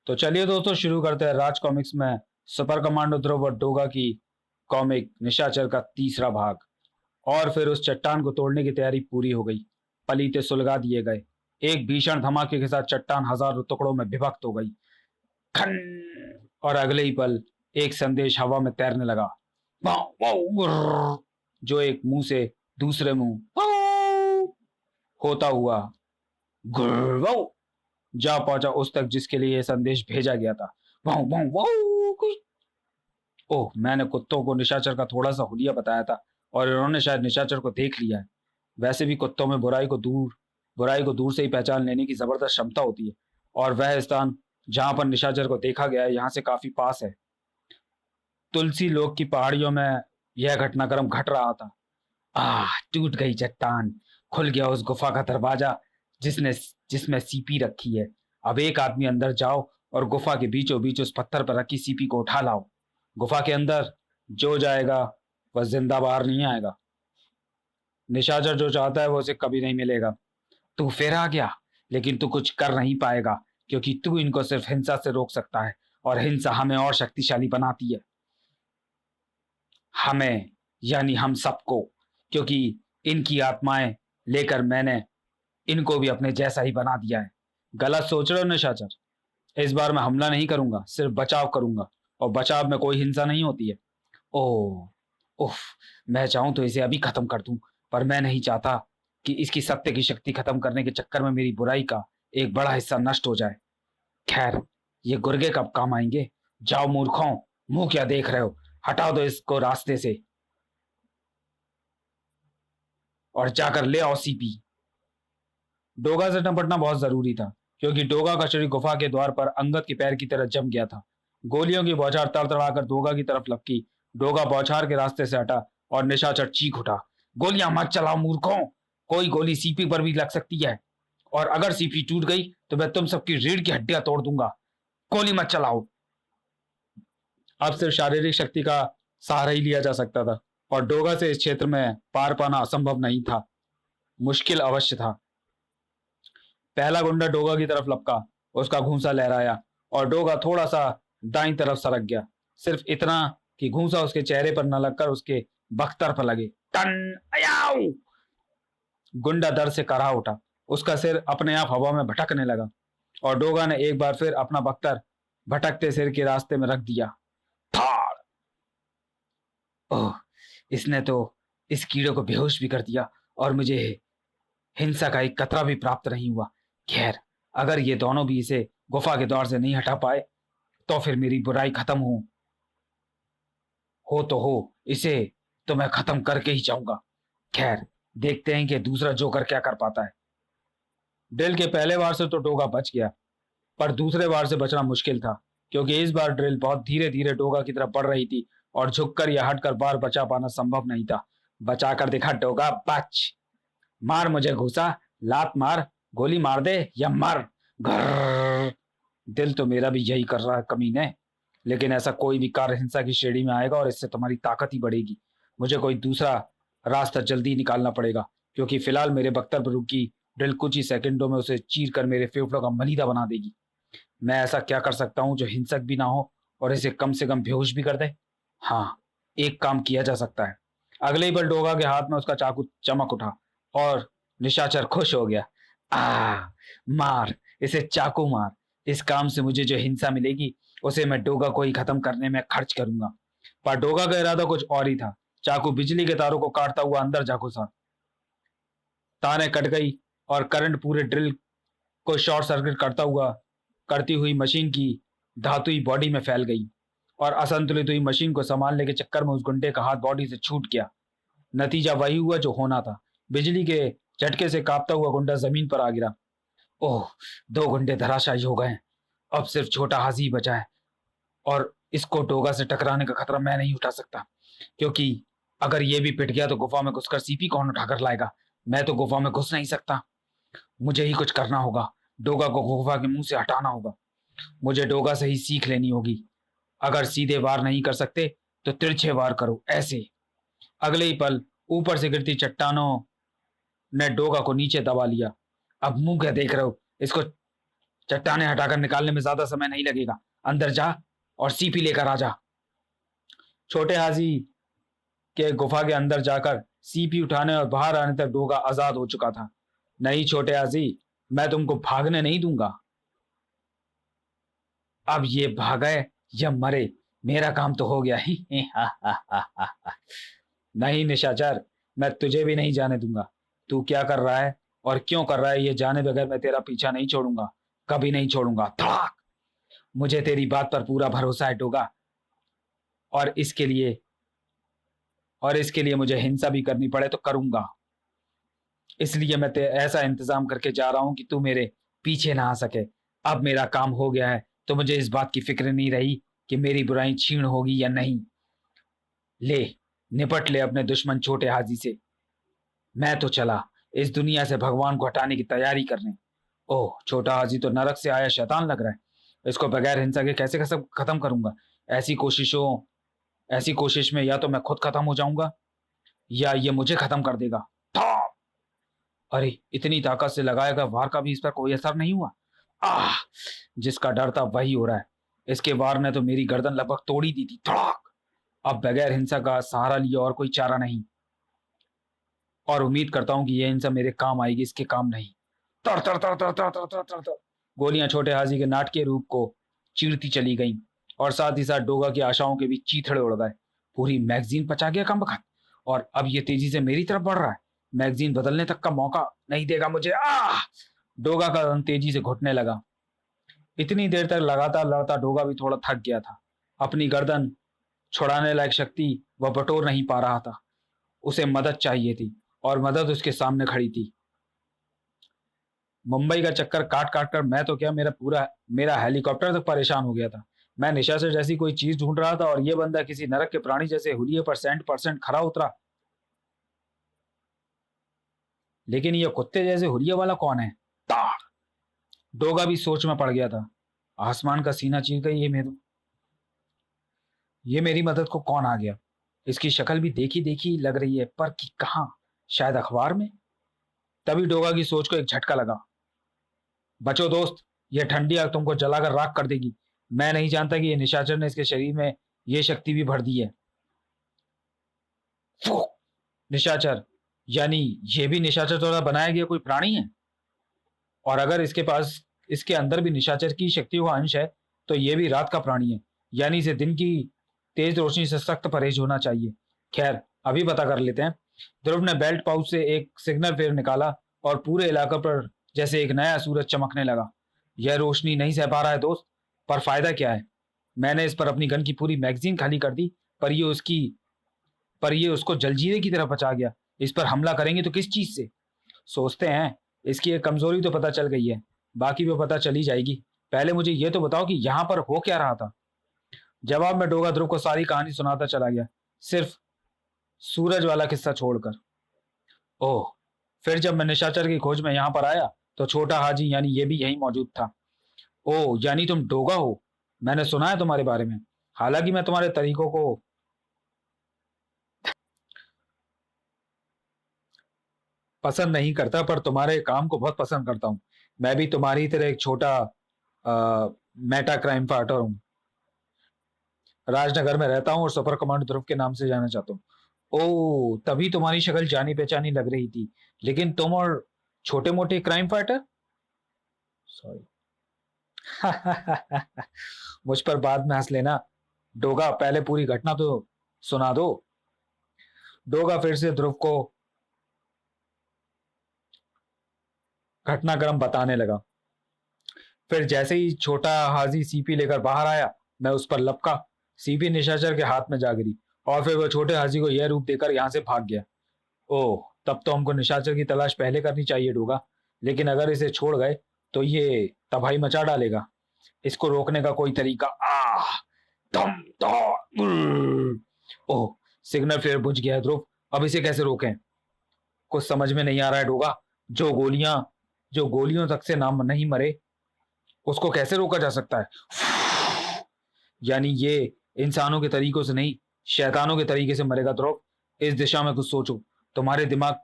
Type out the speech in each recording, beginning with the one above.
तो चलिए दोस्तों शुरू करते हैं राज कॉमिक्स में सुपर कमांडो ध्रुव और डोगा की कॉमिक निशाचर का तीसरा भाग। और फिर उस चट्टान को तोड़ने की तैयारी पूरी हो गई। पलीते सुलगा दिए गए। एक भीषण धमाके के साथ चट्टान हजारों टुकड़ों में विभक्त हो गई। खन। और अगले ही पल एक संदेश हवा में तैरने लगा। वाव, वाव, गुर्र, जो एक मुंह से दूसरे मुंह वाव होता हुआ गुर्र, वाव, जा पहुंचा उस तक जिसके लिए यह संदेश भेजा गया था। वाव, वाव, वाव, ओह, मैंने कुत्तों को निशाचर का थोड़ा सा हुलिया बताया था और इन्होंने शायद निशाचर को देख लिया है। वैसे भी कुत्तों में बुराई को दूर से ही पहचान लेने की जबरदस्त क्षमता होती है। और वह स्थान जहां पर निशाचर को देखा गया है यहाँ से काफी पास है। तुलसी लोक की पहाड़ियों में यह घटनाक्रम घट रहा था। टूट गई चट्टान। खुल गया उस गुफा का दरवाजा जिसने जिसमें सीपी रखी है। अब एक आदमी अंदर जाओ और गुफा के बीचों बीच उस पत्थर पर रखी सीपी को उठा लाओ। गुफा के अंदर जो जाएगा वह जिंदा बाहर नहीं आएगा। निशाचर जो चाहता है वो उसे कभी नहीं मिलेगा। तू फिर आ गया, लेकिन तू कुछ कर नहीं पाएगा क्योंकि तू इनको सिर्फ हिंसा से रोक सकता है और हिंसा हमें और शक्तिशाली बनाती है। हमें यानी हम सबको, क्योंकि इनकी आत्माएं लेकर मैंने इनको भी अपने जैसा ही बना दिया है। गलत सोच रहे हो निशाचर। इस बार मैं हमला नहीं करूंगा, सिर्फ बचाव करूंगा। और बचाव में कोई हिंसा नहीं होती है। ओह, उफ, मैं चाहूं तो इसे अभी खत्म कर दूं, पर मैं नहीं चाहता कि इसकी सत्य की शक्ति खत्म करने के चक्कर में मेरी बुराई का एक बड़ा हिस्सा नष्ट हो जाए। खैर, ये गुर्गे कब काम आएंगे। जाओ मूर्खों, मुंह क्या देख रहे हो, हटा दो इसको रास्ते से और जाकर ले आओ सीपी। डोगा से निपटना बहुत जरूरी था क्योंकि डोगा का शरीर गुफा के द्वार पर अंगद के पैर की तरह जम गया था। गोलियों की बौछार तड़तड़ाकर डोगा की तरफ लपकी। डोगा बौछार के रास्ते से हटा और निशाचर चीख उठा। गोलियां मत चलाओ मूर्खों, कोई गोली सीपी पर भी लग सकती है और अगर सीपी टूट गई तो मैं तुम सबकी रीढ़ की हड्डियां तोड़ दूंगा। गोली मत चलाओ। अब सिर्फ शारीरिक शक्ति का सहारा ही लिया जा सकता था और डोगा से इस क्षेत्र में पार पाना असंभव नहीं था, मुश्किल अवश्य था। पहला गुंडा डोगा की तरफ लपका। उसका घूंसा लहराया और डोगा थोड़ा सा दाईं तरफ सरक गया, सिर्फ इतना कि घूंसा उसके चेहरे पर न लगकर उसके बख्तर पर लगे। टन, अयाऊ! गुंडा दर्द से कराह उठा। उसका सिर अपने आप हवा में भटकने लगा और डोगा ने एक बार फिर अपना बख्तर भटकते सिर के रास्ते में रख दिया। फाड़! ओह, इसने तो इस कीड़े को बेहोश भी कर दिया और मुझे हिंसा का एक कतरा भी प्राप्त नहीं हुआ। खैर, अगर ये दोनों भी इसे गुफा के द्वार से नहीं हटा पाए तो फिर मेरी बुराई खत्म हो तो हो, इसे तो मैं खत्म करके ही जाऊंगा। खैर, देखते हैं कि दूसरा जोकर क्या कर पाता है। ड्रिल के पहले बार से तो डोगा बच गया, पर दूसरे बार से बचना मुश्किल था क्योंकि इस बार ड्रिल बहुत धीरे धीरे डोगा की तरफ बढ़ रही थी और झुककर या हटकर बार बचा पाना संभव नहीं था। बचा कर दिखा डोगा, बच! मार मुझे घुसा, लात मार, गोली मार दे या मर। घर दिल तो मेरा भी यही कर रहा है कमीने, लेकिन ऐसा कोई भी कार्य हिंसा की श्रेणी में आएगा और इससे तुम्हारी ताकत ही बढ़ेगी। मुझे कोई दूसरा रास्ता जल्दी निकालना पड़ेगा क्योंकि फिलहाल मेरे बख्तर पर रुकी ड्रिल कुछ ही सेकंडों में उसे चीर कर मेरे फेफड़ों का मलीदा बना देगी। मैं ऐसा क्या कर सकता हूँ जो हिंसक भी ना हो और इसे कम से कम बेहोश भी कर दे। हाँ, एक काम किया जा सकता है। अगले ही पल डोगा के हाथ में उसका चाकू चमक उठा और निशाचर खुश हो गया। मार, इसे चाकू मार। इस काम से मुझे जो हिंसा मिलेगी उसे मैं डोगा को ही खत्म करने में खर्च करूंगा। पर डोगा का इरादा कुछ और ही था। चाकू बिजली के तारों को काटता हुआ अंदर जा घुसा। तारें कट गई और करंट पूरे ड्रिल को शॉर्ट सर्किट करती हुई मशीन की धातुई बॉडी में फैल गई और असंतुलित हुई मशीन को संभालने के चक्कर में उस गुंडे का हाथ बॉडी से छूट गया। नतीजा वही हुआ जो होना था। बिजली के झटके से कांपता हुआ गुंडा जमीन पर आ गिरा। ओह, दो गुंडे धराशायी हो गए। अब सिर्फ छोटा हाजी बचा है और इसको डोगा से टकराने का खतरा मैं नहीं उठा सकता क्योंकि अगर ये भी पिट गया तो गुफा में घुसकर सीपी कौन उठाकर लाएगा। मैं तो गुफा में घुस नहीं सकता। मुझे ही कुछ करना होगा। डोगा को गुफा के मुंह से हटाना होगा। मुझे डोगा से ही सीख लेनी होगी। अगर सीधे वार नहीं कर सकते तो तिरछे वार करो, ऐसे। अगले ही पल ऊपर से गिरती चट्टानों ने डोगा को नीचे दबा लिया। अब मुंह क्या देख रहे हो, इसको चट्टाने हटाकर निकालने में ज्यादा समय नहीं लगेगा। अंदर जा और सीपी लेकर आ जा। छोटे हाजी के गुफा के अंदर जाकर सीपी उठाने और बाहर आने तक डोगा आजाद हो चुका था। नहीं छोटे हाजी, मैं तुमको भागने नहीं दूंगा। अब ये भागे या मरे, मेरा काम तो हो गया ही। नहीं निशाचर, मैं तुझे भी नहीं जाने दूंगा। तू क्या कर रहा है और क्यों कर रहा है ये जाने बगैर मैं तेरा पीछा नहीं छोड़ूंगा, कभी नहीं छोड़ूंगा। धड़ाक। मुझे तेरी बात पर पूरा भरोसा है डोगा, और इसके लिए मुझे हिंसा भी करनी पड़े तो करूंगा। इसलिए मैं ऐसा इंतजाम करके जा रहा हूं कि तू मेरे पीछे ना आ सके। अब मेरा काम हो गया है तो मुझे इस बात की फिक्र नहीं रही कि मेरी बुराई छीण होगी या नहीं। ले, निपट ले अपने दुश्मन छोटे हाजी से। मैं तो चला इस दुनिया से भगवान को हटाने की तैयारी करने। ओह, छोटा हाजी तो नरक से आया शैतान लग रहा है। इसको बगैर हिंसा के कैसे खत्म करूंगा। ऐसी कोशिश में या तो मैं खुद खत्म हो जाऊंगा या ये मुझे खत्म कर देगा। अरे, इतनी ताकत से लगाया गया वार का भी इस पर कोई असर नहीं हुआ। आह, जिसका डर था वही हो रहा है। इसके वार ने तो मेरी गर्दन लगभग तोड़ी दी थी। धड़ाक। अब बगैर हिंसा का सहारा लिए और कोई चारा नहीं, और उम्मीद करता हूं कि यह हिंसा मेरे काम आएगी, इसके काम नहीं। तर तर तर तर तर तर तर तर तर। गोलियां छोटे हाजी के नाटकीय रूप को चीरती चली गईं और साथ ही साथ डोगा की आशाओं के बीच चीथड़े उड़ गए। पूरी मैगजीन पचा गया कमबख्त, और अब ये तेजी से मेरी तरफ बढ़ रहा है। मैगजीन बदलने तक का मौका नहीं देगा मुझे। डोगा का रंग तेजी से घुटने लगा। इतनी देर तक लगातार लड़ता डोगा भी थोड़ा थक गया था। अपनी गर्दन छुड़ाने लायक शक्ति वह बटोर नहीं पा रहा था। उसे मदद चाहिए थी और मदद उसके सामने खड़ी थी। मुंबई का चक्कर काट काट कर मैं तो क्या, मेरा हेलीकॉप्टर तक परेशान हो गया था। मैं निशा से जैसी कोई चीज ढूंढ रहा था और ये बंदा किसी नरक के प्राणी जैसे हुलिये पर % खरा उतरा। लेकिन ये कुत्ते जैसे हुलिये वाला कौन है? ताड़। डोगा भी सोच में पड़ गया था। आसमान का सीना चीर कर ये मेरी मदद को कौन आ गया? इसकी शक्ल भी देखी देखी लग रही है, पर कि कहां? शायद अखबार में। तभी डोगा की सोच को एक झटका लगा। बचो दोस्त, यह ठंडी आग तुमको जलाकर राख कर देगी। मैं नहीं जानता कि ये निशाचर ने इसके शरीर में यह शक्ति भी भर दी है। निशाचर, यानी ये भी निशाचर द्वारा बनाया गया कोई प्राणी है? और अगर इसके अंदर भी निशाचर की शक्तियों का अंश है तो ये भी रात का प्राणी है, यानी इसे दिन की तेज रोशनी से सख्त परहेज होना चाहिए। खैर, अभी पता कर लेते हैं। ध्रुव ने बेल्ट पाउच से एक सिग्नल फेर निकाला और पूरे इलाके पर जैसे एक नया सूरज चमकने लगा। यह रोशनी नहीं सह पा रहा है दोस्त, पर फायदा क्या है? मैंने इस पर अपनी गन की पूरी मैगजीन खाली कर दी, पर ये उसको जलजीरे की तरह बचा गया। इस पर हमला करेंगे तो किस चीज से? सोचते हैं। इसकी एक कमजोरी तो पता चल गई है, बाकी भी पता चली जाएगी। पहले मुझे यह तो बताओ कि यहां पर हो क्या रहा था। जवाब में डोगा ध्रुव को सारी कहानी सुनाता चला गया, सिर्फ सूरज वाला किस्सा छोड़कर। ओह, फिर जब मैं निशाचर की खोज में यहां पर आया तो छोटा हाजी यानी ये भी यहीं मौजूद था। ओह, यानी तुम डोगा हो। मैंने सुना है तुम्हारे बारे में। हालांकि मैं तुम्हारे तरीकों को पसंद नहीं करता, पर तुम्हारे काम को बहुत पसंद करता हूँ। मैं भी तुम्हारी तरह एक छोटा मेटा क्राइम फाइटर हूँ। राजनगर में रहता हूँ और सुपर कमांडो ध्रुव के नाम से जाना चाहता हूँ। ओ, तभी तुम्हारी शक्ल जानी पहचानी लग रही थी। लेकिन तुम और छोटे मोटे क्राइम फाइटर? सॉरी। मुझ पर बाद में हंस लेना। डोगा, पहले पूरी घटना तो सुना दो। डोगा फिर से ध्रुव को घटनाक्रम बताने लगा। फिर जैसे ही छोटा हाजी सीपी लेकर बाहर आया, मैं उस पर लपका। सीपी निशाचर के हाथ में जा गिरी और फिर वह छोटे हाजी को यह रूप देकर यहां से भाग गया। ओह, तब तो हमको निशाचर की तलाश पहले करनी चाहिए डोगा। लेकिन अगर इसे छोड़ गए तो ये तबाही मचा डालेगा। इसको रोकने का कोई तरीका? आह, दम दम। ओह, सिग्नल फ्लेयर बुझ गया है ध्रुव। अब इसे कैसे रोकें? कुछ समझ में नहीं आ रहा है डोगा। जो गोलियों तक से नाम नहीं मरे, उसको कैसे रोका जा सकता है? यानी ये इंसानों के तरीकों से नहीं, शैतानों के तरीके से मरेगा ध्रुव। इस दिशा में कुछ सोचो। तुम्हारे दिमाग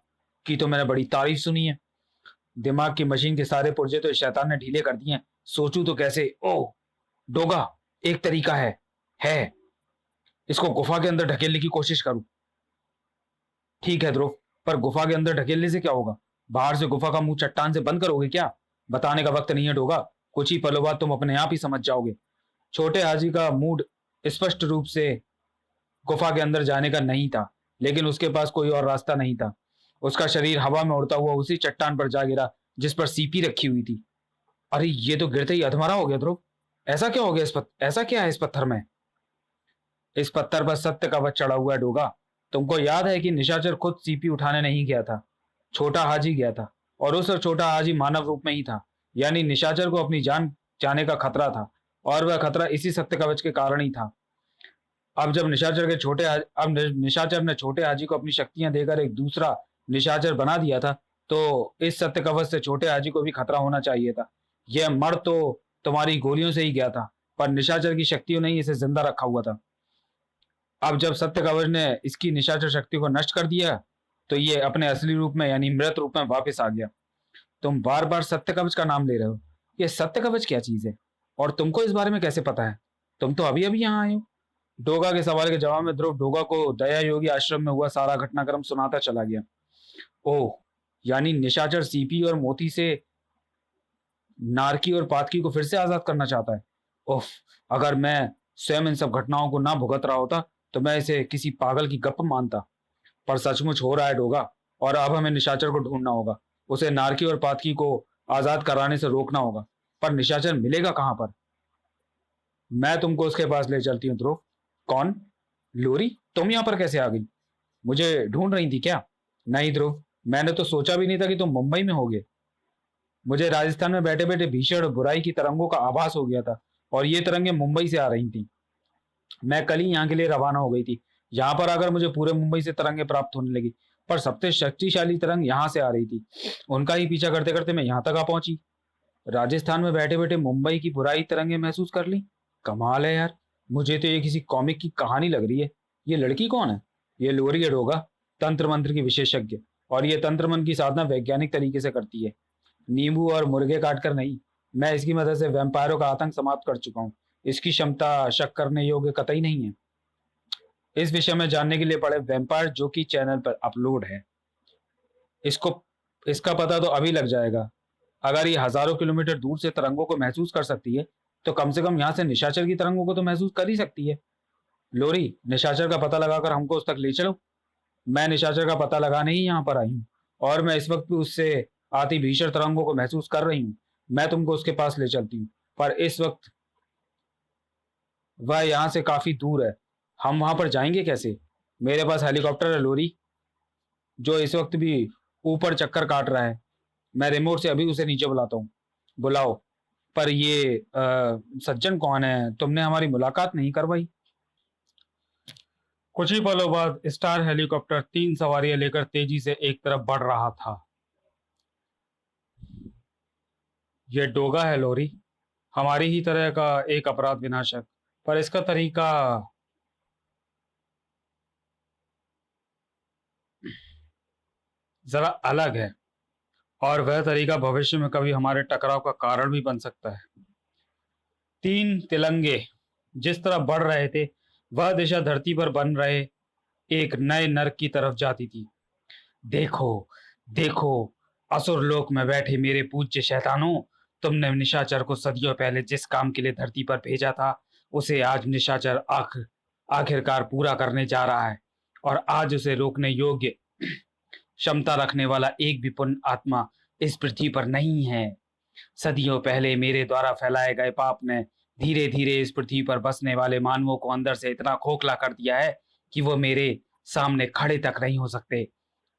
की तो मैंने बड़ी तारीफ सुनी है। दिमाग की मशीन के सारे पुर्जे तो इस शैतान ने ढीले कर दिए हैं। सोचूं तो कैसे। ओह डोगा, एक तरीका है इसको गुफा के अंदर ढकेलने की कोशिश करूं। ठीक है ध्रुव, पर गुफा के अंदर ढकेलने से क्या होगा? बाहर से गुफा का मुंह चट्टान से बंद करोगे क्या? बताने का वक्त नहीं है डोगा, कुछ ही पलों बाद तुम अपने आप ही समझ जाओगे। छोटे हाजी का मूड स्पष्ट रूप से गुफा के अंदर जाने का नहीं था, लेकिन उसके पास कोई और रास्ता नहीं था। उसका शरीर हवा में उड़ता हुआ उसी चट्टान पर जा गिरा जिस पर सीपी रखी हुई थी। अरे ये तो गिरते ही अधमरा हो गया ध्रुव। ऐसा क्या हो गया ऐसा क्या है इस पत्थर में? इस पत्थर पर सत्य का वध चढ़ा हुआ है डोगा। तुमको याद है कि निशाचर खुद सीपी उठाने नहीं गया था, छोटा हाजी गया था। और उस छोटा हाजी मानव रूप में ही था, यानी निशाचर को अपनी जान जाने का खतरा था, और वह खतरा इसी सत्य कवच के कारण ही था। अब निशाचर ने छोटे हाजी को अपनी शक्तियां देकर एक दूसरा निशाचर बना दिया था, तो इस सत्य कवच से छोटे हाजी को भी खतरा होना चाहिए था। यह मर तो तुम्हारी गोलियों से ही गया था, पर निशाचर की शक्तियों ने ही इसे जिंदा रखा हुआ था। अब जब सत्य कवच ने इसकी निशाचर शक्ति को नष्ट कर दिया, तो ये अपने असली रूप में यानी मृत रूप में वापस आ गया। तुम बार बार सत्य कवच का नाम ले रहे हो। ये सत्य कवच क्या चीज है, और तुमको इस बारे में कैसे पता है? तुम तो अभी अभी यहाँ आए हो। डोगा के सवाल के जवाब में ध्रुव डोगा को दया योगी आश्रम में हुआ सारा घटनाक्रम सुनाता चला गया। ओह, यानी निशाचर सीपी और मोती से नारकी और पातकी को फिर से आजाद करना चाहता है। उफ, अगर मैं स्वयं इन सब घटनाओं को ना भुगत रहा होता तो मैं इसे किसी पागल की गप मानता। पर सचमुच हो रहा है डोगा, और अब हमें निशाचर को ढूंढना होगा। उसे नारकी और पातकी को आजाद कराने से रोकना होगा। पर निशाचर मिलेगा कहां पर? मैं तुमको उसके पास ले चलती हूँ ध्रुव। कौन? लोरी, तुम यहाँ पर कैसे आ गई? मुझे ढूंढ रही थी क्या? नहीं ध्रुव, मैंने तो सोचा भी नहीं था कि तुम मुंबई में होगे। मुझे राजस्थान में बैठे बैठे भीषण बुराई की तरंगों का आभास हो गया था, और ये तरंगे मुंबई से आ रही थी। मैं कल ही यहाँ के लिए रवाना हो गई थी। यहाँ पर आकर मुझे पूरे मुंबई से तरंगे प्राप्त होने लगी, पर सबसे शक्तिशाली तरंग यहाँ से आ रही थी। उनका ही पीछा करते करते मैं यहाँ तक आ पहुंची। राजस्थान में बैठे बैठे मुंबई की बुराई तरंगे महसूस कर ली। कमाल है यार, मुझे तो ये किसी कॉमिक की कहानी लग रही है। ये लड़की कौन है? ये लोरी है डोगा, तंत्र मंत्र की विशेषज्ञ। और ये तंत्र मंत्र की साधना वैज्ञानिक तरीके से करती है, नींबू और मुर्गे काटकर नहीं। मैं इसकी मदद से वैम्पायरों का आतंक समाप्त कर चुका हूँ। इसकी क्षमता शक करने योग्य कतई नहीं है। इस विषय में जानने के लिए पढ़े वैम्पायर जो कि चैनल पर अपलोड है। इसको इसका पता तो अभी लग जाएगा। अगर ये हजारों किलोमीटर दूर से तरंगों को महसूस कर सकती है, तो कम से कम यहाँ से निशाचर की तरंगों को तो महसूस कर ही सकती है। लोरी, निशाचर का पता लगाकर हमको उस तक ले चलो। मैं निशाचर का पता लगाने ही यहाँ पर आई हूँ, और मैं इस वक्त भी उससे आती भीषण तरंगों को महसूस कर रही हूँ। मैं तुमको उसके पास ले चलती हूँ, पर इस वक्त वह यहाँ से काफी दूर है। हम वहां पर जाएंगे कैसे? मेरे पास हेलीकॉप्टर है लोरी, जो इस वक्त भी ऊपर चक्कर काट रहा है। मैं रिमोट से अभी उसे नीचे बुलाता हूँ। बुलाओ। पर ये सज्जन कौन है? तुमने हमारी मुलाकात नहीं करवाई। कुछ ही पलों बाद स्टार हेलीकॉप्टर 3 सवारियां लेकर तेजी से एक तरफ बढ़ रहा था। ये डोगा है लोरी, हमारी ही तरह का एक अपराध विनाशक, पर इसका तरीका जरा अलग है, और वह तरीका भविष्य में कभी हमारे टकराव का कारण भी बन सकता है। 3 तिलंगे जिस तरह बढ़ रहे थे, वह दिशा धरती पर बन रहे एक नए नर्क की तरफ जाती थी। देखो, देखो, असुर लोक में बैठे मेरे पूज्य शैतानों, तुमने निशाचर को सदियों पहले जिस काम के लिए धरती पर भेजा था, उसे आज निशाचर आखिरकार पूरा करने जा रहा है। और आज उसे रोकने योग्य क्षमता रखने वाला एक भी पुण्य आत्मा इस पृथ्वी पर नहीं है। सदियों पहले मेरे द्वारा फैलाए गए पाप ने धीरे धीरे इस पृथ्वी पर बसने वाले मानवों को अंदर से इतना खोखला कर दिया है कि वो मेरे सामने खड़े तक नहीं हो सकते।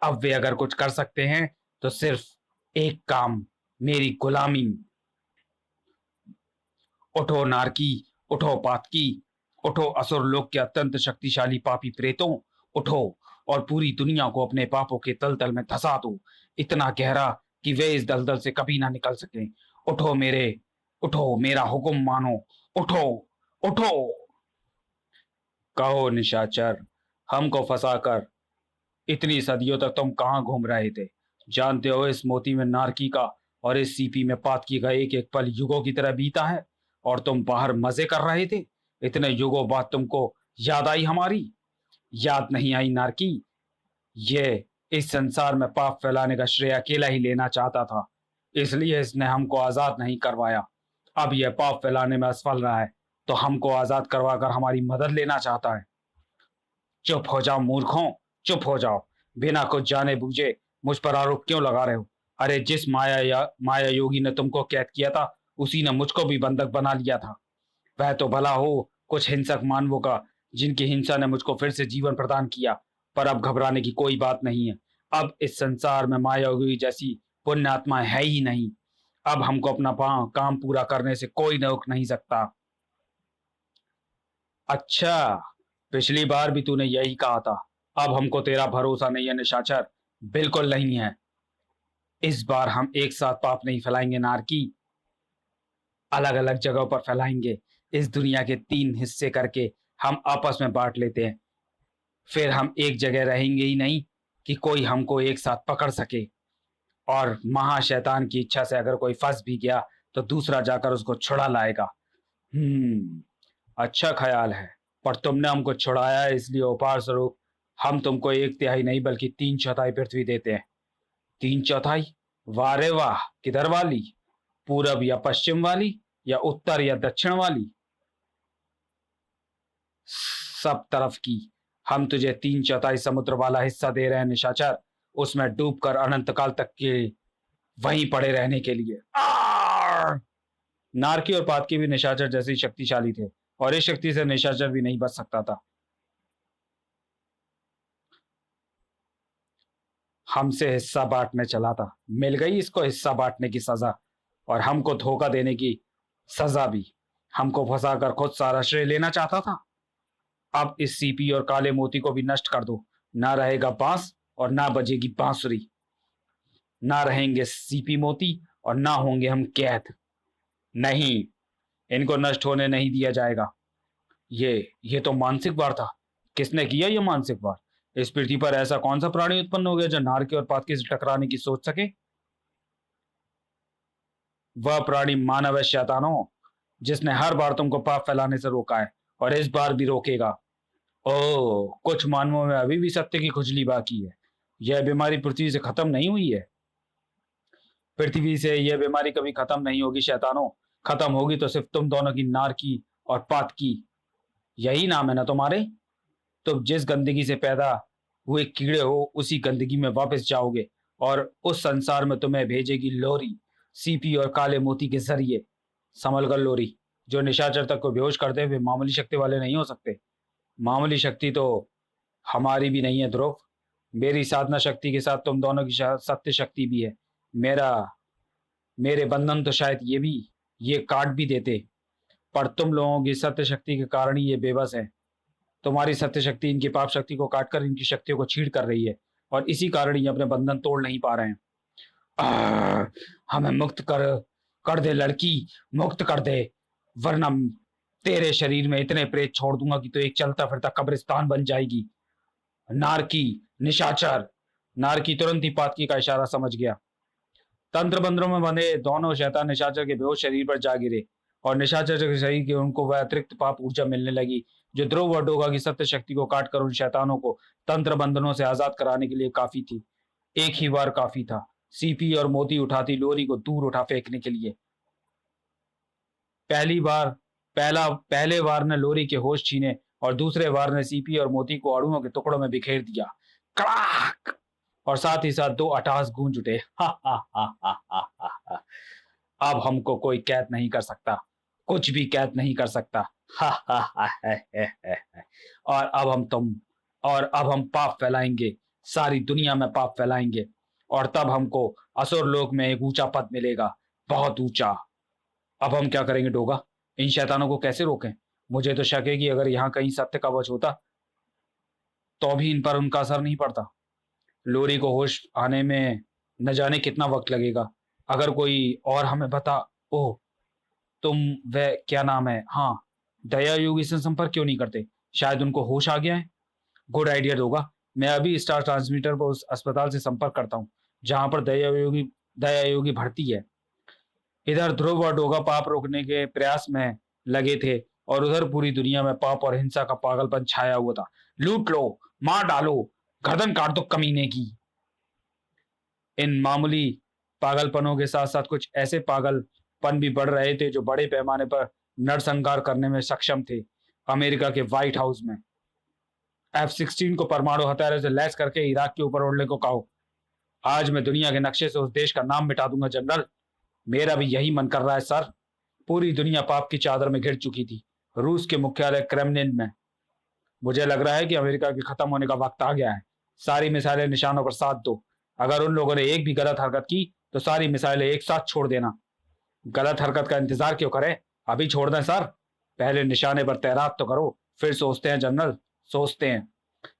अब वे अगर कुछ कर सकते हैं तो सिर्फ एक काम, मेरी गुलामी। उठो नारकी, उठो पातकी, उठो असुर लोक के अत्यंत शक्तिशाली पापी प्रेतों, उठो और पूरी दुनिया को अपने पापों के तलतल में धंसा दो, इतना गहरा कि वे इस दलदल से कभी ना निकल सके। उठो उठो, मेरा हुक्म मानो। उठो, उठो। कहो निशाचर, हमको फंसाकर इतनी सदियों तक तुम कहाँ घूम रहे थे? जानते हो इस मोती में नारकी का और इस सीपी में पातकी का एक एक पल युगों की तरह बीता है, और तुम बाहर मजे कर रहे थे। इतने युगों बाद तुमको याद आई हमारी? याद नहीं आई नारकी। ये इस संसार में पाप फैलाने का श्रेय अकेला ही लेना चाहता था, इसलिए इसने हमको आजाद नहीं करवाया। अब यह पाप फैलाने में असफल रहा है, तो हमको आजाद करवाकर हमारी मदद लेना चाहता है। चुप हो जाओ मूर्खों, चुप हो जाओ। बिना कुछ जाने बूझे मुझ पर आरोप क्यों लगा रहे हो? अरे जिस माया योगी ने तुमको कैद किया था, उसी ने मुझको भी बंधक बना लिया था। वह तो भला हो कुछ हिंसक मानवों का, जिनकी हिंसा ने मुझको फिर से जीवन प्रदान किया। पर अब घबराने की कोई बात नहीं है। अब इस संसार में माया योगी जैसी पुण्य आत्मा है ही नहीं। अब हमको अपना काम पूरा करने से कोई रोक नहीं सकता। अच्छा, पिछली बार भी तूने यही कहा था। अब हमको तेरा भरोसा नहीं है निशाचर, बिल्कुल नहीं है। इस बार हम एक साथ पाप नहीं फैलाएंगे नारकी, अलग अलग जगहों पर फैलाएंगे। इस दुनिया के 3 हिस्से करके हम आपस में बांट लेते हैं। फिर हम एक जगह रहेंगे ही नहीं कि कोई हमको एक साथ पकड़ सके। और महाशैतान की इच्छा से अगर कोई फंस भी गया तो दूसरा जाकर उसको छुड़ा लाएगा। अच्छा ख्याल है। पर तुमने हमको छुड़ाया है, इसलिए उपहार स्वरूप हम तुमको 1/3 नहीं बल्कि 3/4 पृथ्वी देते हैं। 3/4? वाह रे वाह! किधर वाली? पूरब या पश्चिम वाली, या उत्तर या दक्षिण वाली? सब तरफ की। हम तुझे 3/4 समुद्र वाला हिस्सा दे रहे हैं निशाचर, उसमें डूबकर अनंत काल तक के वहीं पड़े रहने के लिए। नारकी और पातकी भी निशाचर जैसे ही शक्तिशाली थे, और इस शक्ति से निशाचर भी नहीं बच सकता था। हमसे हिस्सा बांटने चला था, मिल गई इसको हिस्सा बांटने की सजा, और हमको धोखा देने की सजा भी। हमको फंसाकर खुद सारा श्रेय लेना चाहता था। अब इस सीपी और काले मोती को भी नष्ट कर दो। ना रहेगा बांस और ना बजेगी बांसुरी। ना रहेंगे सीपी मोती और ना होंगे हम कैद। नहीं, इनको नष्ट होने नहीं दिया जाएगा। ये तो मानसिक वार था। किसने किया ये मानसिक वार? इस पृथ्वी पर ऐसा कौन सा प्राणी उत्पन्न हो गया जो नारकी और पातकी से टकराने की सोच सके? वह प्राणी मानव है शैतानों, जिसने हर बार तुमको पाप फैलाने से रोका है, और इस बार भी रोकेगा। ओह, कुछ मानवों में अभी भी सत्य की खुजली बाकी है। यह बीमारी पृथ्वी से खत्म नहीं हुई है। पृथ्वी से यह बीमारी कभी खत्म नहीं होगी शैतानों। खत्म होगी तो सिर्फ तुम दोनों की, नारकी और पातकी। यही नाम है ना तुम्हारे? तुम जिस गंदगी से पैदा हुए कीड़े हो, उसी गंदगी में वापस जाओगे, और उस संसार में तुम्हें भेजेगी लोरी, सीपी और काले मोती के जरिए। संभल कर लोरी, जो निशाचर तक को बेहोश कर दे वे मामूली शक्ति वाले नहीं हो सकते। मामूली शक्ति तो हमारी भी नहीं है ध्रुव। मेरी साधना शक्ति के साथ तुम दोनों की सत्य शक्ति भी है। मेरा मेरे बंधन तो शायद ये काट भी देते, पर तुम लोगों की सत्य शक्ति के कारण ही ये बेबस है। तुम्हारी सत्य शक्ति इनकी पाप शक्ति को काटकर इनकी शक्तियों को छीड़ कर रही है, और इसी कारण ये अपने बंधन तोड़ नहीं पा रहे हैं। हमें मुक्त कर दे लड़की, मुक्त कर दे, वरना तेरे शरीर में इतने प्रेत छोड़ दूंगा कि तो एक चलता फिरता कब्रिस्तान बन जाएगी। नारकी, निशाचर। नारकी तुरंत ही पातकी का इशारा समझ गया। तंत्र बंधनों में बंधे दोनों शैतान निशाचर के बेहोश शरीर पर जा गिरे, और निशाचर के शरीर की उनको वह अतिरिक्त पाप ऊर्जा मिलने लगी जो ध्रुव और डोगा की सत्य शक्ति को काटकर उन शैतानों को तंत्र बंधनों से आजाद कराने के लिए काफी थी। एक ही बार काफी था। सीपी और मोती उठाती लोरी को दूर उठा फेंकने के लिए। पहले वार ने लोरी के होश छीने, और दूसरे वार ने सीपी और मोती को अड़ुओं के टुकड़ों में बिखेर दिया। कड़ाक! और साथ ही साथ 2 अट्टहास गूंज उठे। हा हा हा हा हा हा हा। अब हमको कोई कैद नहीं कर सकता, कुछ भी कैद नहीं कर सकता। हा हा हा हा हा हा। और अब हम पाप फैलाएंगे, सारी दुनिया में पाप फैलाएंगे, और तब हमको असुर लोक में एक ऊंचा पद मिलेगा, बहुत ऊंचा। अब हम क्या करेंगे डोगा? इन शैतानों को कैसे रोकें? मुझे तो शक है कि अगर यहाँ कहीं सत्य का वश होता तो भी इन पर उनका असर नहीं पड़ता। लोरी को होश आने में न जाने कितना वक्त लगेगा। अगर कोई और हमें बता। ओह, तुम, वह क्या नाम है, हाँ, दया योगी से संपर्क क्यों नहीं करते? शायद उनको होश आ गया है। गुड आइडिया होगा। मैं अभी स्टार ट्रांसमीटर पर उस अस्पताल से संपर्क करता हूँ जहां पर दया योगी भर्ती है। इधर ध्रुव और डोगा पाप रोकने के प्रयास में लगे थे और उधर पूरी दुनिया में पाप और हिंसा का पागलपन छाया हुआ था। लूट लो, मार डालो, गर्दन काट दो कमीने की। इन मामूली पागलपनों के साथ साथ कुछ ऐसे पागलपन भी बढ़ रहे थे जो बड़े पैमाने पर नरसंहार करने में सक्षम थे। अमेरिका के व्हाइट हाउस में F-16 को परमाणु हथियारों से लैस करके इराक के ऊपर उड़ने को कहो। आज मैं दुनिया के नक्शे से उस देश का नाम मिटा दूंगा जनरल। मेरा भी यही मन कर रहा है सर। पूरी दुनिया पाप की चादर में घिर चुकी थी। रूस के मुख्यालय क्रेमलिन में मुझे लग रहा है कि अमेरिका के खत्म होने का वक्त आ गया है। सारी मिसाइलें निशानों पर साध दो। अगर उन लोगों ने एक भी गलत हरकत की तो सारी मिसाइलें एक साथ छोड़ देना। गलत हरकत का इंतजार क्यों करें, अभी छोड़ दें सर। पहले निशाने पर तैनात तो करो, फिर सोचते हैं जनरल, सोचते हैं।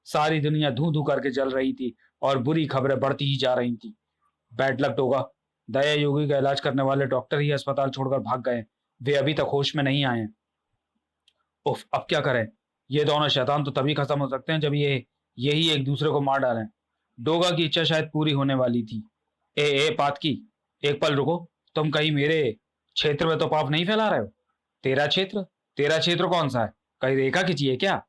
सारी दुनिया धू धू करके जल रही थी और बुरी खबरें बढ़ती ही जा रही थी। बैड लक होगा। दया योगी का इलाज करने वाले डॉक्टर ही अस्पताल छोड़कर भाग गए। वे अभी तक होश में नहीं आए। उफ, अब क्या करें। ये दोनों शैतान तो तभी खत्म हो सकते हैं जब यही एक दूसरे को मार डालें। डोगा की इच्छा शायद पूरी होने वाली थी। ए पातकी, एक पल रुको। तुम कहीं मेरे क्षेत्र में तो पाप नहीं फैला रहे हो? तेरा क्षेत्र? तेरा क्षेत्र कौन सा है? कहीं रेखा खींची है क्या?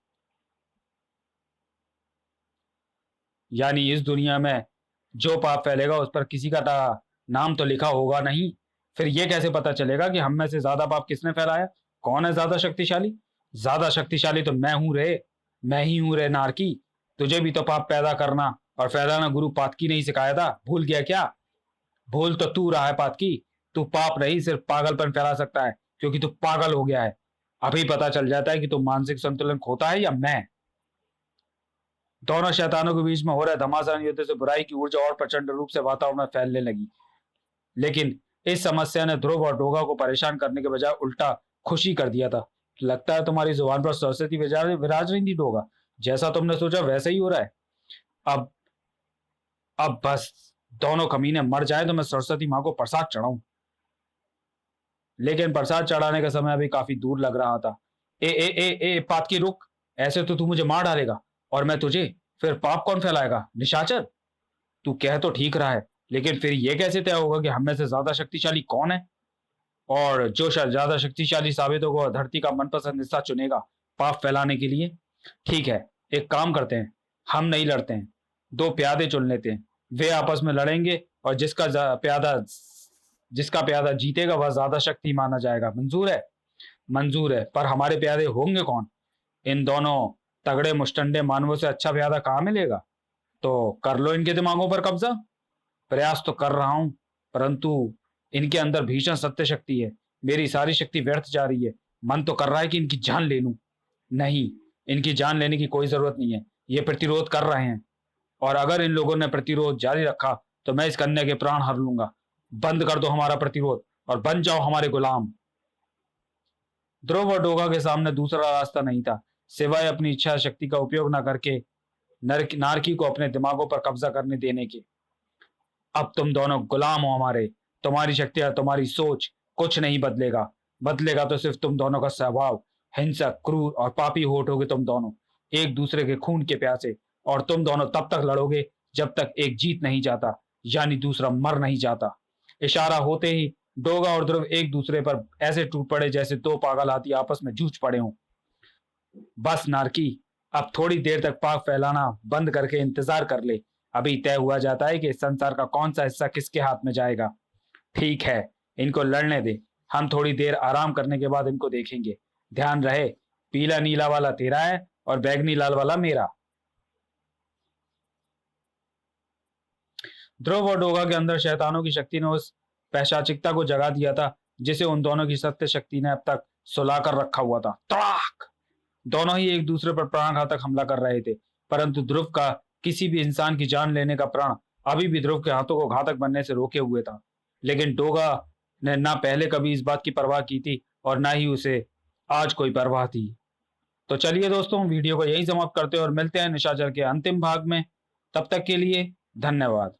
यानी इस दुनिया में जो पाप फैलेगा उस पर किसी का नाम तो लिखा होगा नहीं। फिर यह कैसे पता चलेगा कि हम में से ज्यादा पाप किसने फैलाया? कौन है ज्यादा शक्तिशाली? ज्यादा शक्तिशाली तो मैं हूं रे। मैं ही हूं रे नारकी। तुझे भी तो पाप पैदा करना और फैलाना गुरु पातकी नहीं सिखाया था, भूल गया क्या? भूल तो तू रहा है पातकी। तू पाप नहीं, सिर्फ पागलपन फैला सकता है, क्योंकि तू पागल हो गया है। अभी पता चल जाता है कि तू मानसिक संतुलन खोता है या मैं। दोनों शैतानों के बीच में हो रहे घमासान युद्ध से बुराई की ऊर्जा और प्रचंड रूप से वातावरण में फैलने लगी। लेकिन इस समस्या ने ध्रुव और डोगा को परेशान करने के बजाय उल्टा खुशी कर दिया था। लगता है तुम्हारी जुबान पर सरस्वती विराज रही थी डोगा। जैसा तुमने सोचा वैसा ही हो रहा है। अब अब बस दोनों कमीने मर जाए तो मैं सरस्वती माँ को प्रसाद चढ़ाऊं। लेकिन प्रसाद चढ़ाने का समय अभी काफी दूर लग रहा था। ए पातकी रुक। ऐसे तो तू मुझे मार डालेगा और मैं तुझे। फिर पाप कौन फैलाएगा? निशाचर। तू कह तो ठीक रहा है, लेकिन फिर यह कैसे तय होगा कि हम में से ज्यादा शक्तिशाली कौन है? और जो ज्यादा शक्तिशाली साबित होगा वह धरती का मनपसंद हिस्सा चुनेगा पाप फैलाने के लिए। ठीक है, एक काम करते हैं। हम नहीं लड़ते हैं, दो प्यादे चुन लेते हैं। वे आपस में लड़ेंगे और जिसका प्यादा जीतेगा वह ज्यादा शक्ति माना जाएगा। मंजूर है? मंजूर है, पर हमारे प्यादे होंगे कौन? इन दोनों तगड़े मुस्टंडे मानवों से अच्छा प्यादा कहाँ मिलेगा? तो कर लो इनके दिमागों पर कब्जा। प्रयास तो कर रहा हूं, परंतु इनके अंदर भीषण सत्य शक्ति है। मेरी सारी शक्ति व्यर्थ जा रही है। मन तो कर रहा है कि इनकी जान ले लूं। नहीं, इनकी जान लेने की कोई जरूरत नहीं है। ये प्रतिरोध कर रहे हैं और अगर इन लोगों ने प्रतिरोध जारी रखा तो मैं इस कन्या के प्राण हर लूंगा। बंद कर दो हमारा प्रतिरोध और बन जाओ हमारे गुलाम। ध्रुव और डोगा के सामने दूसरा रास्ता नहीं था सिवाय अपनी इच्छा शक्ति का उपयोग न करके नारकी को अपने दिमागों पर कब्जा करने देने के। अब तुम दोनों गुलाम हो हमारे। तुम्हारी शक्ति और तुम्हारी सोच कुछ नहीं बदलेगा। बदलेगा तो सिर्फ तुम दोनों का स्वभाव। हिंसक, क्रूर और पापी हो उठोगे तुम दोनों, एक दूसरे के खून के प्यासे। और तुम दोनों तब तक लड़ोगे जब तक एक जीत नहीं जाता, यानी दूसरा मर नहीं जाता। इशारा होते ही डोगा और ध्रुव एक दूसरे पर ऐसे टूट पड़े जैसे दो पागल हाथी आपस में जूझ पड़े हों। बस नारकी, अब थोड़ी देर तक पाप फैलाना बंद करके इंतजार कर ले। अभी तय हुआ जाता है कि इस संसार का कौन सा हिस्सा किसके हाथ में जाएगा। ठीक है, इनको लड़ने दे। हम थोड़ी देर आराम करने के बाद इनको देखेंगे। ध्यान रहे, पीला नीला वाला तेरा है और बैगनी लाल वाला मेरा। ध्रुव और डोगा के अंदर शैतानों की शक्ति ने उस पैशाचिकता को जगा दिया था जिसे उन दोनों की सत्य शक्ति ने अब तक सुलाकर रखा हुआ था। तड़ाक! दोनों ही एक दूसरे पर प्राणघातक हमला कर रहे थे, परंतु ध्रुव का किसी भी इंसान की जान लेने का प्राण अभी भी ध्रुव के हाथों को घातक बनने से रोके हुए था। लेकिन डोगा ने ना पहले कभी इस बात की परवाह की थी और ना ही उसे आज कोई परवाह थी। तो चलिए दोस्तों, वीडियो को यही समाप्त करते हैं और मिलते हैं निशाचर के अंतिम भाग में। तब तक के लिए धन्यवाद।